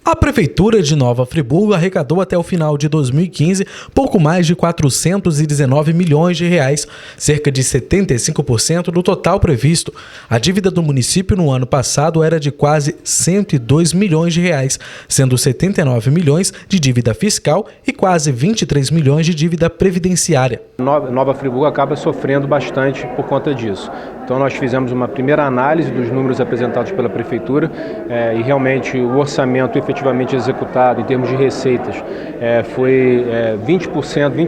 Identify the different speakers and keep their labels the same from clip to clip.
Speaker 1: A Prefeitura de Nova Friburgo arrecadou até o final de 2015 pouco mais de 419 milhões de reais, cerca de 75% do total previsto. A dívida do município no ano passado era de quase 102 milhões de reais, sendo 79 milhões de dívida fiscal e quase 23 milhões de dívida previdenciária.
Speaker 2: Nova Friburgo acaba sofrendo bastante por conta disso. Então nós fizemos uma primeira análise dos números apresentados pela Prefeitura e realmente o orçamento efetivamente executado em termos de receitas foi 20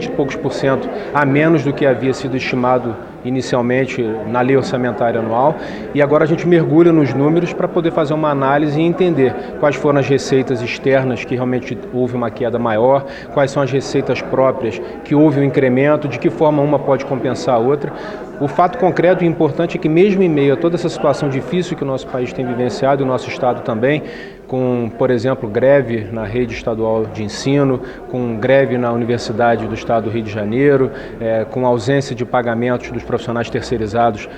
Speaker 2: e poucos por cento a menos do que havia sido estimado inicialmente na lei orçamentária anual, e agora a gente mergulha nos números para poder fazer uma análise e entender quais foram as receitas externas que realmente houve uma queda maior, quais são as receitas próprias que houve um incremento, de que forma uma pode compensar a outra. O fato concreto e importante é que mesmo em meio a toda essa situação difícil que o nosso país tem vivenciado, e o nosso estado também, com, por exemplo, greve na rede estadual de ensino, com greve na Universidade do Estado do Rio de Janeiro, com ausência de pagamentos dos profissionais terceirizados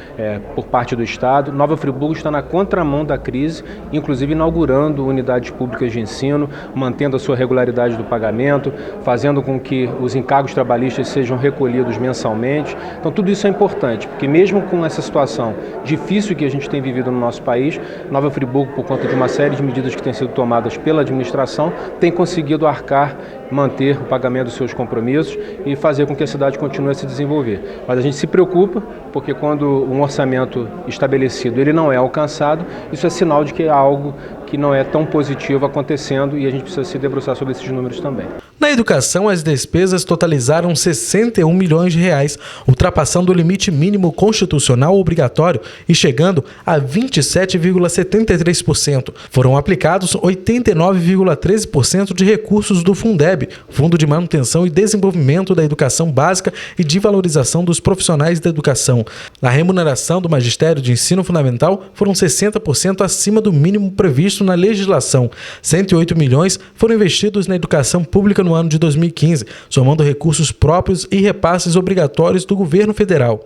Speaker 2: por parte do Estado, Nova Friburgo está na contramão da crise, inclusive inaugurando unidades públicas de ensino, mantendo a sua regularidade do pagamento, fazendo com que os encargos trabalhistas sejam recolhidos mensalmente. Então tudo isso é importante, porque mesmo com essa situação difícil que a gente tem vivido no nosso país, Nova Friburgo, por conta de uma série de medidas que têm sido tomadas pela administração, tem conseguido arcar, manter o pagamento dos seus compromissos e fazer com que a cidade continue a se desenvolver. Mas a gente se preocupa, porque quando um orçamento estabelecido ele não é alcançado, isso é sinal de que há algo que não é tão positivo acontecendo, e a gente precisa se debruçar sobre esses números também.
Speaker 1: Na educação, as despesas totalizaram 61 milhões de reais, ultrapassando o limite mínimo constitucional obrigatório e chegando a 27,73%. Foram aplicados 89,13% de recursos do Fundeb, Fundo de Manutenção e Desenvolvimento da Educação Básica e de Valorização dos Profissionais da Educação. Na remuneração do Magistério de Ensino Fundamental, foram 60% acima do mínimo previsto na legislação. 108 milhões foram investidos na educação pública no ano de 2015, somando recursos próprios e repasses obrigatórios do governo federal.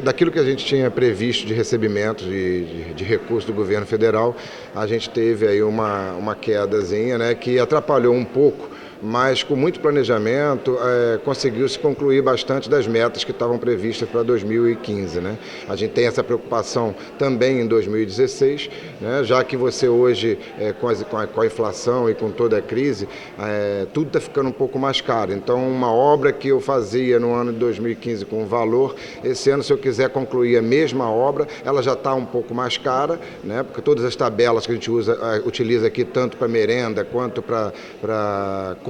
Speaker 3: Daquilo que a gente tinha previsto de recebimentos de recursos do governo federal, a gente teve aí uma quedazinha, né, que atrapalhou um pouco, mas com muito planejamento conseguiu-se concluir bastante das metas que estavam previstas para 2015. Né? A gente tem essa preocupação também em 2016, né? Já que você hoje, com a inflação e com toda a crise, tudo está ficando um pouco mais caro. Então, uma obra que eu fazia no ano de 2015 com valor, esse ano, se eu quiser concluir a mesma obra, ela já está um pouco mais cara, né? Porque todas as tabelas que a gente utiliza aqui, tanto para merenda quanto para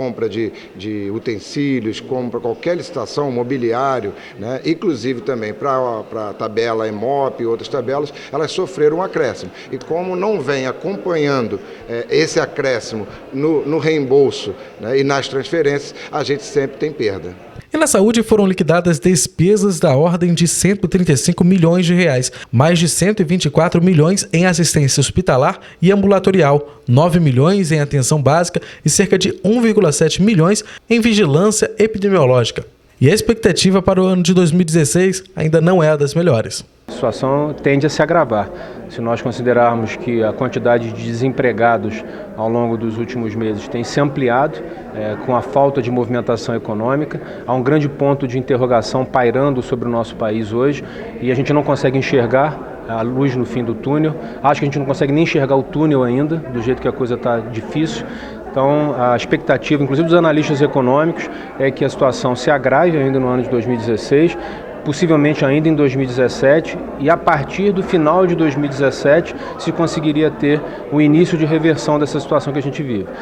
Speaker 3: compra de utensílios, compra qualquer licitação, mobiliário, né? Inclusive também para a tabela EMOP e outras tabelas, elas sofreram um acréscimo. E como não vem acompanhando esse acréscimo no reembolso, né, e nas transferências, a gente sempre tem perda.
Speaker 1: E na saúde foram liquidadas despesas da ordem de 135 milhões de reais, mais de 124 milhões em assistência hospitalar e ambulatorial, 9 milhões em atenção básica e cerca de 1,7 milhões em vigilância epidemiológica. E a expectativa para o ano de 2016 ainda não é a das melhores.
Speaker 2: A situação tende a se agravar. Se nós considerarmos que a quantidade de desempregados ao longo dos últimos meses tem se ampliado, com a falta de movimentação econômica, há um grande ponto de interrogação pairando sobre o nosso país hoje, e a gente não consegue enxergar a luz no fim do túnel. Acho que a gente não consegue nem enxergar o túnel ainda, do jeito que a coisa está difícil. Então, a expectativa, inclusive dos analistas econômicos, é que a situação se agrave ainda no ano de 2016, possivelmente ainda em 2017, e a partir do final de 2017 se conseguiria ter o início de reversão dessa situação que a gente vive.